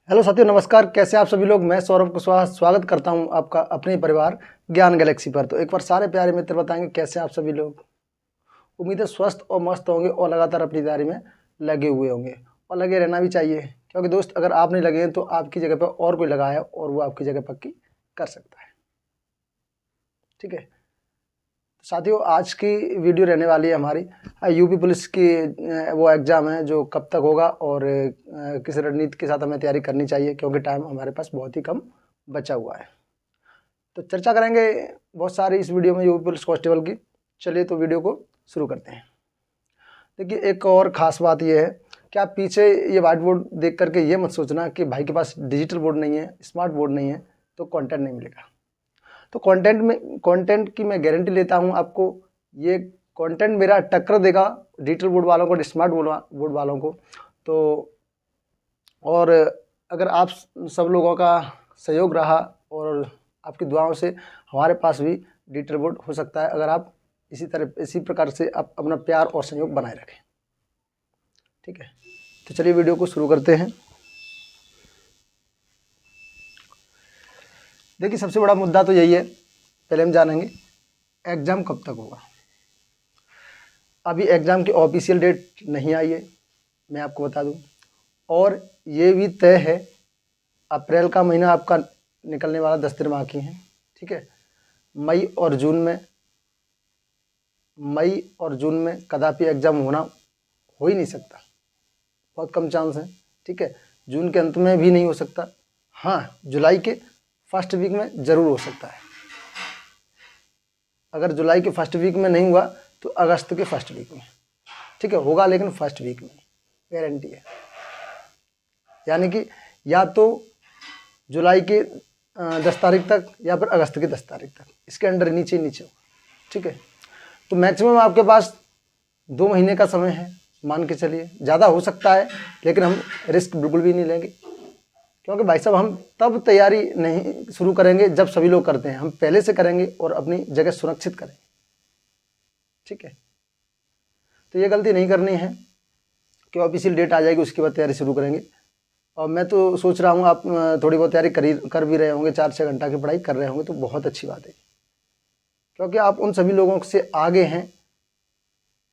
Hello साथियों, नमस्कार। कैसे आप सभी लोग। मैं सौरभ कुशवाहा स्वागत करता हूं आपका अपने परिवार ज्ञान गैलेक्सी पर। तो एक बार सारे प्यारे मित्र बताएंगे कैसे आप सभी लोग। उम्मीद है स्वस्थ और मस्त होंगे और लगातार अपनी तैयारी में लगे हुए होंगे और लगे रहना भी चाहिए, क्योंकि दोस्त अगर आप नहीं लगे हैं तो आपकी जगह पर और कोई लगा है और वो आपकी जगह पक्की कर सकता है। ठीक है साथियों, आज की वीडियो रहने वाली है हमारी यूपी पुलिस की वो एग्ज़ाम है जो कब तक होगा और किस रणनीति के साथ हमें तैयारी करनी चाहिए, क्योंकि टाइम हमारे पास बहुत ही कम बचा हुआ है। तो चर्चा करेंगे बहुत सारी इस वीडियो में यूपी पुलिस कांस्टेबल की। चलिए तो वीडियो को शुरू करते हैं। देखिए, एक और ख़ास बात यह है कि आप पीछे ये व्हाइट बोर्ड देख करके ये मत सोचना कि भाई के पास डिजिटल बोर्ड नहीं है, स्मार्ट बोर्ड नहीं है तो कंटेंट नहीं मिलेगा। तो कंटेंट की मैं गारंटी लेता हूं आपको, ये कंटेंट मेरा टक्कर देगा डिजिटल बोर्ड वालों को, स्मार्ट बोर्ड वालों को। तो और अगर आप सब लोगों का सहयोग रहा और आपकी दुआओं से हमारे पास भी डिजिटल बोर्ड हो सकता है, अगर आप इसी प्रकार से आप अपना प्यार और सहयोग बनाए रखें। ठीक है, तो चलिए वीडियो को शुरू करते हैं। देखिए, सबसे बड़ा मुद्दा तो यही है, पहले हम जानेंगे एग्ज़ाम कब तक होगा। अभी एग्ज़ाम की ऑफिशियल डेट नहीं आई है, मैं आपको बता दूं, और ये भी तय है अप्रैल का महीना आपका निकलने वाला 10 दिन बाकी हैं। ठीक है, मई और जून में कदापि एग्ज़ाम हो ही नहीं सकता, बहुत कम चांस है। ठीक है, जून के अंत में भी नहीं हो सकता, हाँ जुलाई के फर्स्ट वीक में ज़रूर हो सकता है। अगर जुलाई के फर्स्ट वीक में नहीं हुआ तो अगस्त के फर्स्ट वीक में, ठीक है, होगा, लेकिन फर्स्ट वीक में गारंटी है। यानी कि या तो जुलाई के 10 तारीख तक या फिर अगस्त के 10 तारीख तक, इसके अंडर नीचे होगा। ठीक है, तो मैक्सिमम आपके पास 2 महीने का समय है, मान के चलिए। ज़्यादा हो सकता है लेकिन हम रिस्क बिल्कुल भी नहीं लेंगे, क्योंकि भाई साहब हम तब तैयारी नहीं शुरू करेंगे जब सभी लोग करते हैं, हम पहले से करेंगे और अपनी जगह सुरक्षित करेंगे। ठीक है, तो ये गलती नहीं करनी है कि ऑफिशियल डेट आ जाएगी उसके बाद तैयारी शुरू करेंगे। और मैं तो सोच रहा हूँ आप थोड़ी बहुत तैयारी कर भी रहे होंगे, 4-6 घंटा की पढ़ाई कर रहे होंगे, तो बहुत अच्छी बात है, क्योंकि आप उन सभी लोगों से आगे हैं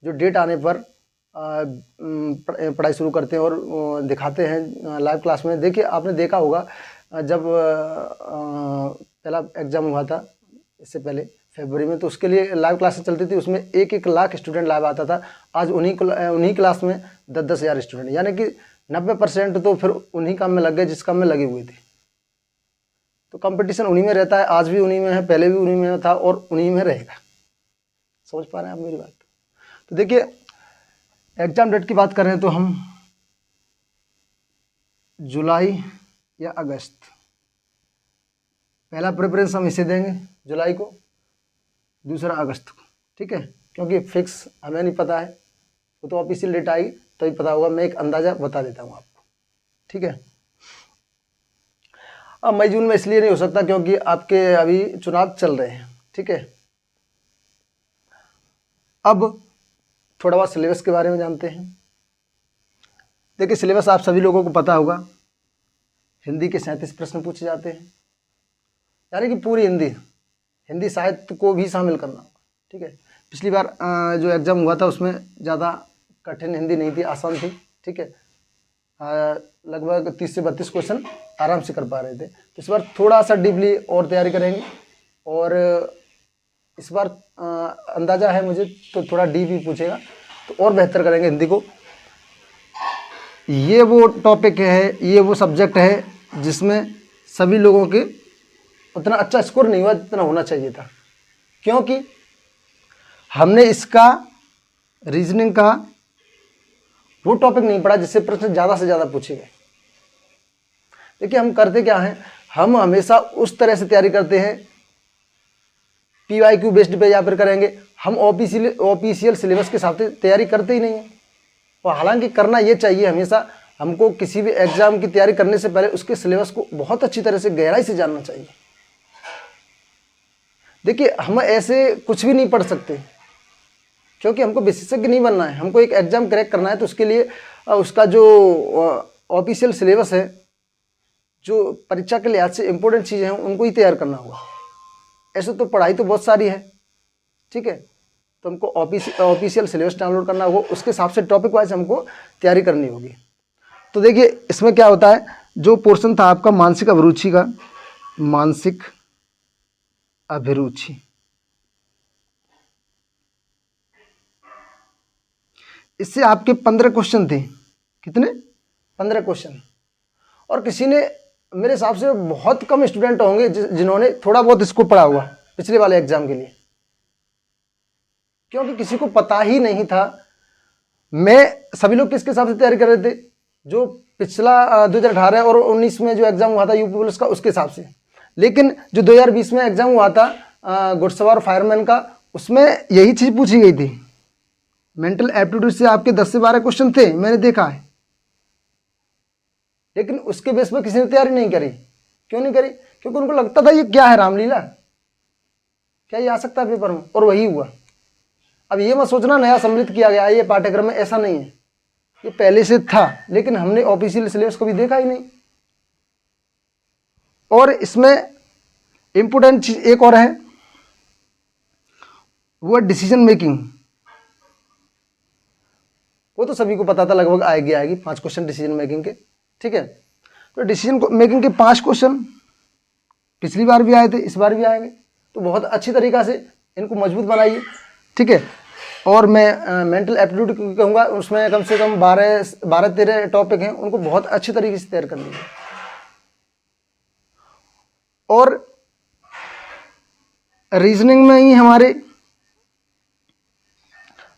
जो डेट आने पर पढ़ाई शुरू करते हैं और दिखाते हैं लाइव क्लास में। देखिए, आपने देखा होगा जब पहला एग्ज़ाम हुआ था इससे पहले फरवरी में, तो उसके लिए लाइव क्लासेस चलती थी, उसमें 1-1 लाख स्टूडेंट लाइव आता था। आज उन्हीं क्लास में 10-10 हज़ार स्टूडेंट, यानी कि 90% तो फिर उन्हीं काम में लग गए जिस काम में लगे हुए थे। तो कंपटीशन उन्हीं में रहता है, आज भी उन्हीं में है, पहले भी उन्हीं में था और उन्हीं में रहेगा। समझ पा रहे हैं आप मेरी बात? तो देखिए, एग्ज़ाम डेट की बात करें तो हम जुलाई या अगस्त, पहला प्रेफरेंस हम इसे देंगे जुलाई को, दूसरा अगस्त को। ठीक है, क्योंकि फिक्स हमें नहीं पता है, वो तो ऑफिशियल डेट आएगी तभी पता होगा। मैं एक अंदाज़ा बता देता हूँ आपको। ठीक है, अब मई जून में इसलिए नहीं हो सकता क्योंकि आपके अभी चुनाव चल रहे हैं। ठीक है, अब थोड़ा बहुत सिलेबस के बारे में जानते हैं। देखिए, सिलेबस आप सभी लोगों को पता होगा, हिंदी के 37 प्रश्न पूछे जाते हैं, यानी कि पूरी हिंदी साहित्य को भी शामिल करना होगा। ठीक है, पिछली बार जो एग्ज़ाम हुआ था उसमें ज़्यादा कठिन हिंदी नहीं थी, आसान थी। ठीक है, लगभग 30 से 32 क्वेश्चन आराम से कर पा रहे थे। तो इस बार थोड़ा सा डीपली और तैयारी करेंगे, और इस बार अंदाज़ा है मुझे तो थोड़ा डीप ही पूछेगा, तो और बेहतर करेंगे हिंदी को। ये वो टॉपिक है, ये वो सब्जेक्ट है जिसमें सभी लोगों के उतना अच्छा स्कोर नहीं हुआ जितना होना चाहिए था, क्योंकि हमने इसका रीजनिंग का वो टॉपिक नहीं पढ़ा जिससे प्रश्न ज़्यादा से ज़्यादा पूछे गए। देखिए, हम करते क्या हैं, हम हमेशा उस तरह से तैयारी करते हैं PYQ बेस्ड पे, या फिर करेंगे हम ऑफिशियल सिलेबस के हिसाब से तैयारी करते ही नहीं है। और हालांकि करना ये चाहिए हमेशा, हमको किसी भी एग्ज़ाम की तैयारी करने से पहले उसके सिलेबस को बहुत अच्छी तरह से गहराई से जानना चाहिए। देखिए, हम ऐसे कुछ भी नहीं पढ़ सकते, क्योंकि हमको विशेषज्ञ नहीं बनना है, हमको एक एग्ज़ाम क्रैक करना है। तो उसके लिए उसका जो ऑफिशियल सिलेबस है जो परीक्षा के लिहाज से इंपॉर्टेंट चीज़ें हैं उनको ही तैयार करना होगा। ऐसे तो पढ़ाई तो बहुत सारी है, ठीक है, तो हमको ऑफिशियल सिलेबस डाउनलोड करना होगा, उसके हिसाब से टॉपिक वाइज हमको तैयारी करनी होगी। तो देखिए इसमें क्या होता है, जो पोर्शन था आपका मानसिक अभिरुचि का, मानसिक अभिरुचि, इससे आपके 15 क्वेश्चन थे। कितने? 15 क्वेश्चन। और किसी ने, मेरे हिसाब से बहुत कम स्टूडेंट होंगे जिन्होंने थोड़ा बहुत इसको पढ़ा हुआ पिछले वाले एग्जाम के लिए, क्योंकि किसी को पता ही नहीं था। मैं सभी लोग किसके हिसाब से तैयारी कर रहे थे, जो पिछला 2018 और 19 में जो एग्जाम हुआ था यूपी पुलिस का, उसके हिसाब से। लेकिन जो 2020 में एग्जाम हुआ था घुड़सवार फायरमैन का, उसमें यही चीज़ पूछी गई थी। मेंटल एप्टीट्यूड से आपके 10 से 12 क्वेश्चन थे, मैंने देखा है, लेकिन उसके बेस पर किसी ने तैयारी नहीं करी। क्यों नहीं करी? क्योंकि उनको लगता था ये क्या है, रामलीला, क्या ये आ सकता है पेपर में, और वही हुआ। अब ये मत सोचना नया सम्मिलित किया गया ये पाठ्यक्रम में, ऐसा नहीं है, ये पहले से था, लेकिन हमने ऑफिशियल सिलेबस को भी देखा ही नहीं। और इसमें इंपोर्टेंट चीज एक और है, वो डिसीजन मेकिंग। वो तो सभी को पता था लगभग आएगी 5 क्वेश्चन डिसीजन मेकिंग के, ठीक है। तो डिसीजन मेकिंग के 5 क्वेश्चन पिछली बार भी आए थे, इस बार भी आएंगे, तो बहुत अच्छी तरीक़ा से इनको मजबूत बनाइए, ठीक है। और मैं मेंटल एप्टीट्यूड कहूँगा, उसमें कम से कम 12-13 टॉपिक हैं, उनको बहुत अच्छी तरीके से तैयार कर लीजिए। और रीजनिंग में ही हमारे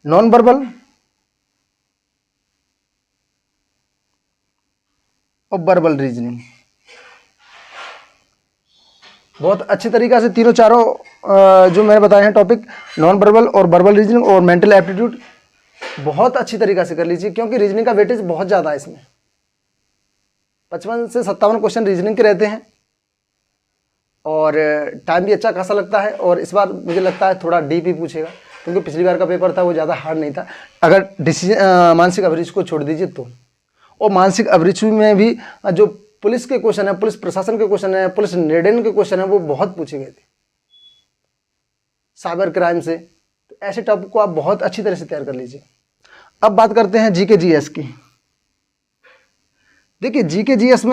नॉन वर्बल और वर्बल रीजनिंग बहुत अच्छी तरीक़ा से तीनों चारों जो मैंने बताए हैं टॉपिक, नॉन वर्बल और वर्बल रीजनिंग और मेंटल एप्टीट्यूड, बहुत अच्छी तरीक़ा से कर लीजिए, क्योंकि रीजनिंग का वेटेज बहुत ज़्यादा है इसमें। 55 से 57 क्वेश्चन रीजनिंग के रहते हैं, और टाइम भी अच्छा खासा लगता है। और इस बार मुझे लगता है थोड़ा डीप ही पूछेगा, क्योंकि पिछली बार का पेपर था वो ज़्यादा हार्ड नहीं था, अगर मानसिक अभिरुचि को छोड़ दीजिए तो। और मानसिक अभिरुचि में भी जो पुलिस के क्वेश्चन है, पुलिस प्रशासन के क्वेश्चन है, पुलिस निर्णय के क्वेश्चन है, वो बहुत पूछे गए थे साइबर क्राइम से। तो ऐसे टॉपिक को आप बहुत अच्छी तरह से तैयार कर लीजिए। अब बात करते हैं जीके जीएस की। देखिए जीके जीएस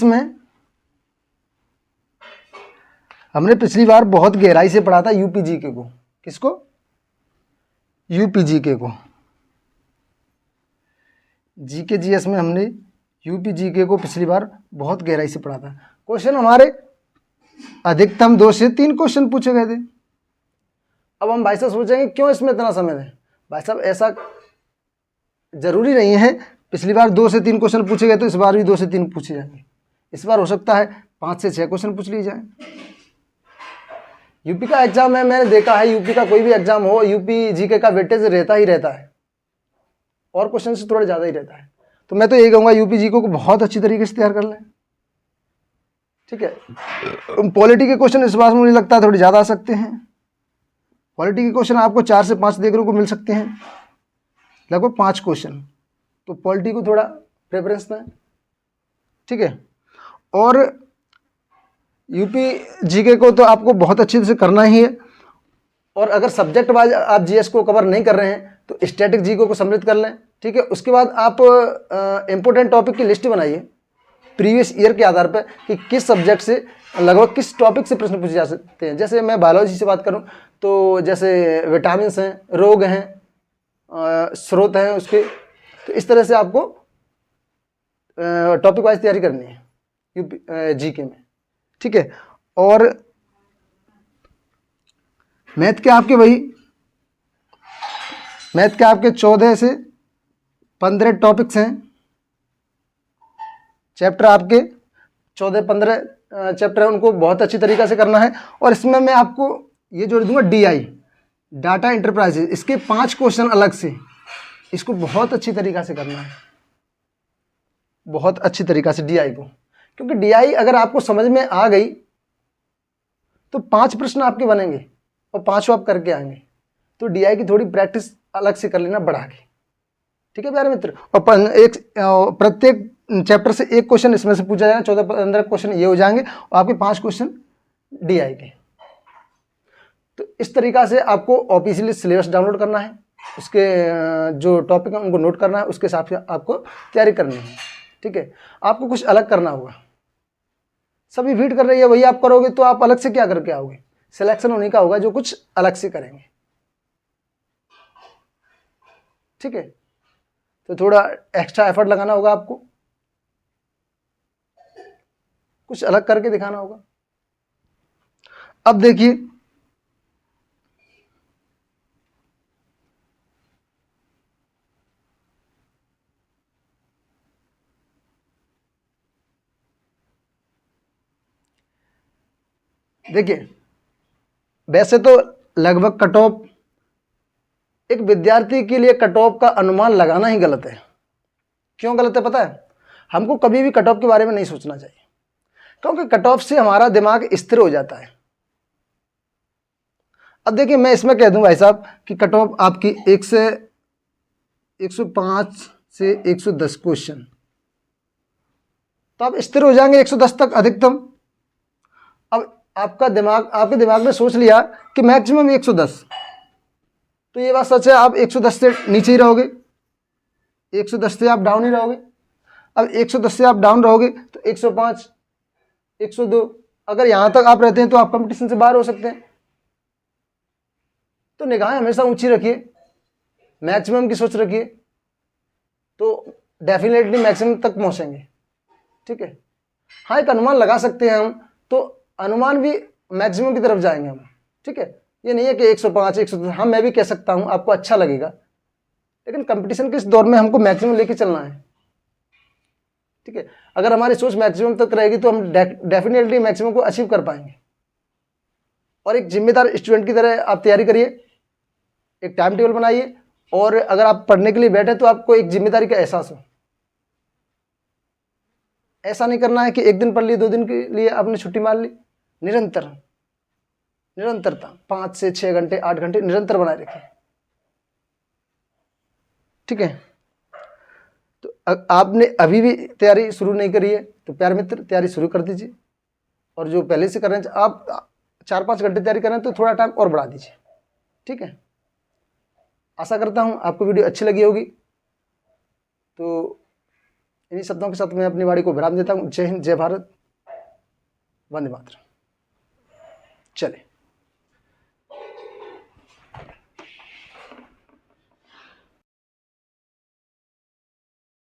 में हमने पिछली बार बहुत गहराई से पढ़ा था यूपी जीके को। किसको? यूपी जीके को। जीके जीएस में हमने यूपी जीके को पिछली बार बहुत गहराई से पढ़ा था। क्वेश्चन हमारे अधिकतम 2 से 3 क्वेश्चन पूछे गए थे। अब हम भाई साहब सोचेंगे क्यों इसमें इतना समय दें? भाई साहब ऐसा जरूरी नहीं है, पिछली बार 2 से 3 क्वेश्चन पूछे गए तो इस बार भी 2 से 3 पूछे जाएंगे। इस बार हो सकता है 5 से 6 क्वेश्चन पूछ लिए जाए। यूपी का एग्जाम है, मैंने देखा है यूपी का कोई भी एग्जाम हो, यूपी जीके का वेटेज रहता ही रहता है, और क्वेश्चन से थोड़ा ज़्यादा ही रहता है। तो मैं तो यही कहूँगा यूपी जीके को बहुत अच्छी तरीके से तैयार कर लें, ठीक है। पॉलिटी के क्वेश्चन इस बार मुझे लगता है थोड़ी ज़्यादा आ सकते हैं। पॉलिटी के क्वेश्चन आपको 4 से 5 देखने को मिल सकते हैं, लगभग 5 क्वेश्चन। तो पॉलिटी को थोड़ा प्रेफरेंस दें, ठीक है। और यूपी जीके को तो आपको बहुत अच्छे से करना ही है। और अगर सब्जेक्ट वाइज आप जीएस को कवर नहीं कर रहे हैं तो स्टैटिक जीके को सम्मिलित कर लें, ठीक है। उसके बाद आप इम्पोर्टेंट टॉपिक की लिस्ट बनाइए प्रीवियस ईयर के आधार पर कि किस सब्जेक्ट से लगभग किस टॉपिक से प्रश्न पूछे जा सकते हैं। जैसे मैं बायोलॉजी से बात करूं तो जैसे विटामिन हैं, रोग हैं, स्रोत हैं उसके, तो इस तरह से आपको टॉपिक वाइज तैयारी करनी है यूपी जीके में, ठीक है। और मैथ के आपके 14 से 15 टॉपिक्स हैं। चैप्टर आपके 14-15 चैप्टर हैं, उनको बहुत अच्छी तरीक़ा से करना है। और इसमें मैं आपको ये जोड़ दूंगा DI, डाटा इंटरप्राइजेज, इसके 5 क्वेश्चन अलग से, इसको बहुत अच्छी तरीक़ा से करना है, बहुत अच्छी तरीक़ा से DI को। क्योंकि DI अगर आपको समझ में आ गई तो 5 प्रश्न आपके बनेंगे और 5 आप करके आएंगे। तो डीआई की थोड़ी प्रैक्टिस अलग से कर लेना बढ़ा के, ठीक है प्यारे मित्र। और प्रत्येक चैप्टर से एक क्वेश्चन इसमें से पूछा जाएगा, 14-15 क्वेश्चन ये हो जाएंगे और आपके 5 क्वेश्चन डीआई के। तो इस तरीका से आपको ऑफिशियली सिलेबस डाउनलोड करना है, उसके जो टॉपिक है उनको नोट करना है, उसके हिसाब से आपको तैयारी करनी है, ठीक है। आपको कुछ अलग करना होगा, सभी भीड़ कर रही है वही आप करोगे तो आप अलग से क्या करके आओगे? सिलेक्शन होने का होगा जो कुछ अलग से करेंगे, ठीक है। तो थोड़ा एक्स्ट्रा एफर्ट लगाना होगा आपको, कुछ अलग करके दिखाना होगा। अब देखिए वैसे तो लगभग कट ऑफ, एक विद्यार्थी के लिए कट ऑफ का अनुमान लगाना ही गलत है। क्यों गलत है पता है? हमको कभी भी कट ऑफ के बारे में नहीं सोचना चाहिए, क्योंकि कट ऑफ से हमारा दिमाग स्थिर हो जाता है। अब देखिए मैं इसमें कह दूं भाई साहब कि कट ऑफ आपकी 105 से 110 क्वेश्चन, तो आप स्थिर हो जाएंगे 110 तक अधिकतम। अब आपके दिमाग ने सोच लिया कि मैक्सिमम 110, तो ये बात सच है, आप 110 से नीचे ही रहोगे, 110 से आप डाउन ही रहोगे। अब 110 से आप डाउन रहोगे तो 105, 102, अगर यहां तक आप रहते हैं तो आप कंपटीशन से बाहर हो सकते हैं। तो निगाहें हमेशा ऊंची रखिए, मैक्सिमम की सोच रखिए, तो डेफिनेटली मैक्सिमम तक पहुंचेंगे, ठीक है। हाँ एक अनुमान लगा सकते हैं हम, तो अनुमान भी मैक्सिमम की तरफ जाएंगे हम, ठीक है। ये नहीं है कि 105, 110, हाँ मैं भी कह सकता हूं, आपको अच्छा लगेगा, लेकिन कंपटीशन के इस दौर में हमको मैक्सिमम लेके चलना है, ठीक है। अगर हमारी सोच मैक्सिमम तक रहेगी तो हम डेफिनेटली मैक्सिमम को अचीव कर पाएंगे। और एक जिम्मेदार स्टूडेंट की तरह आप तैयारी करिए, एक टाइम टेबल बनाइए, और अगर आप पढ़ने के लिए बैठे तो आपको एक जिम्मेदारी का एहसास हो। ऐसा नहीं करना है कि एक दिन पढ़ लिए, 2 दिन के लिए आपने छुट्टी मार ली। निरंतरता 5 से 6 घंटे, 8 घंटे निरंतर बनाए रखें, ठीक है। तो आपने अभी भी तैयारी शुरू नहीं करी है तो प्यारे मित्र तैयारी शुरू कर दीजिए, और जो पहले से कर रहे हैं आप 4-5 घंटे तैयारी कर रहे हैं तो थोड़ा टाइम और बढ़ा दीजिए, ठीक है। आशा करता हूं आपको वीडियो अच्छी लगी होगी। तो इन्हीं शब्दों के साथ मैं अपनी वाणी को विराम देता हूं। जय हिंद, जय भारत, वंदे मातरम। चले।